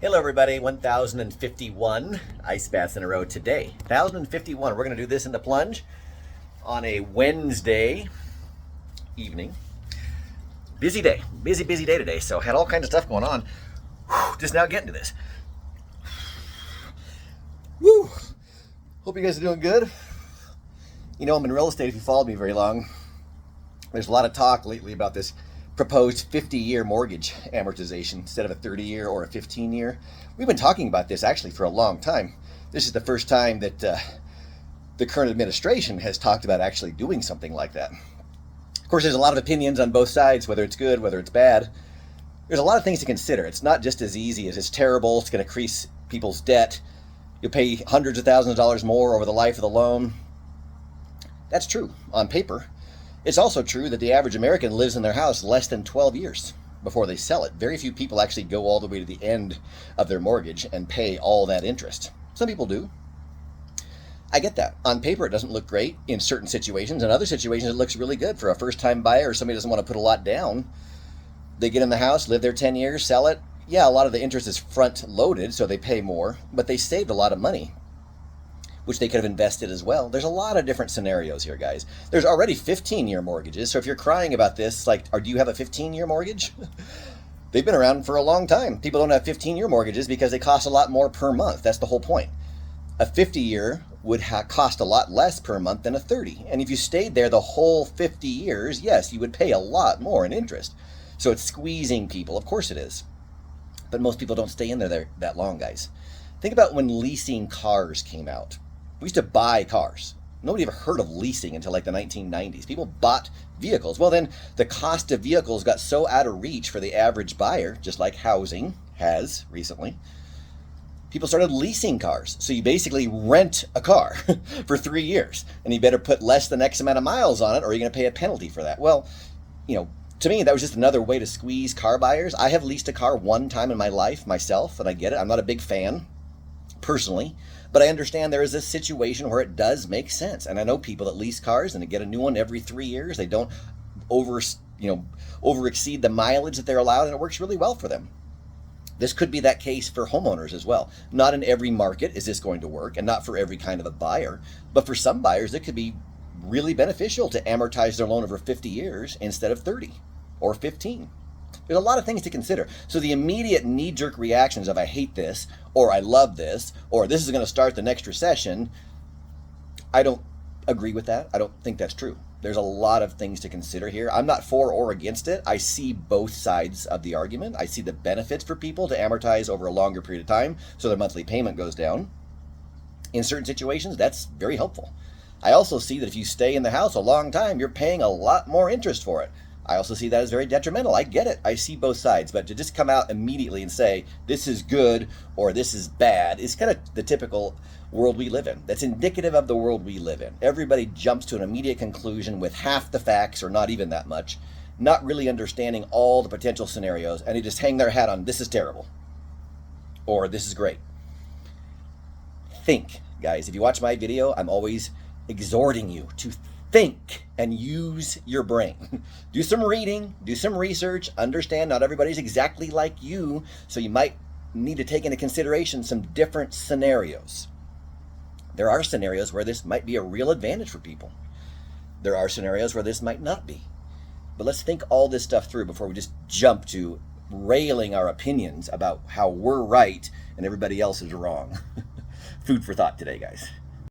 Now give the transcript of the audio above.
Hello everybody, 1051 ice baths in a row today. 1051, we're going to do this in the plunge on a Wednesday evening. Busy day, busy day today, so had all kinds of stuff going on. Just now getting to this. Woo! Hope you guys are doing good. You know, I'm in real estate if you followed me very long. There's a lot of talk lately about this proposed 50-year mortgage amortization instead of a 30-year or a 15-year. We've been talking about this actually for a long time. This is the first time that the current administration has talked about actually doing something like that. Of course, there's a lot of opinions on both sides, whether it's good, whether it's bad. There's a lot of things to consider. It's not just as easy as it's terrible, it's going to increase people's debt. You'll pay hundreds of thousands of dollars more over the life of the loan. That's true on paper. It's also true that the average American lives in their house less than 12 years before they sell it. Very few people actually go all the way to the end of their mortgage and pay all that interest. Some people do. I get that. On paper, it doesn't look great in certain situations. In other situations, it looks really good for a first-time buyer or somebody who doesn't want to put a lot down. They get in the house, live there 10 years, sell it. Yeah, a lot of the interest is front-loaded, so they pay more, but they saved a lot of money, which they could have invested as well. There's a lot of different scenarios here, guys. There's already 15-year mortgages, so if you're crying about this, like, do you have a 15-year mortgage? They've been around for a long time. People don't have 15-year mortgages because they cost a lot more per month. That's the whole point. A 50-year would cost a lot less per month than a 30. And if you stayed there the whole 50 years, yes, you would pay a lot more in interest. So it's squeezing people. Of course it is. But most people don't stay in there that long, guys. Think about when leasing cars came out. We used to buy cars. Nobody ever heard of leasing until like the 1990s. People bought vehicles. Well, then the cost of vehicles got so out of reach for the average buyer, just like housing has recently. People started leasing cars. So you basically rent a car for 3 years, and you better put less than X amount of miles on it, or you're going to pay a penalty for that. Well, you know, to me, that was just another way to squeeze car buyers. I have leased a car one time in my life myself, and I get it. I'm not a big fan, personally. But I understand there is a situation where it does make sense. And I know people that lease cars and they get a new one every 3 years. They don't over exceed the mileage that they're allowed, and it works really well for them. This could be that case for homeowners as well. Not in every market is this going to work, and not for every kind of a buyer. But for some buyers, it could be really beneficial to amortize their loan over 50 years instead of 30 or 15. There's a lot of things to consider. So the immediate knee-jerk reactions of I hate this, or I love this, or this is going to start the next recession, I don't agree with that. I don't think that's true. There's a lot of things to consider here. I'm not for or against it. I see both sides of the argument. I see the benefits for people to amortize over a longer period of time so their monthly payment goes down. In certain situations, that's very helpful. I also see that if you stay in the house a long time, you're paying a lot more interest for it. I also see that as very detrimental. I get it. I see both sides. But to just come out immediately and say, this is good or this is bad, is kind of the typical world we live in. That's indicative of the world we live in. Everybody jumps to an immediate conclusion with half the facts or not even that much, not really understanding all the potential scenarios, and they just hang their hat on, this is terrible or this is great. Think, guys. If you watch my video, I'm always exhorting you to think and use your brain. Do some reading, do some research, understand not everybody's exactly like you, so you might need to take into consideration some different scenarios. There are scenarios where this might be a real advantage for people. There are scenarios where this might not be. But let's think all this stuff through before we just jump to railing our opinions about how we're right and everybody else is wrong. Food for thought today, guys.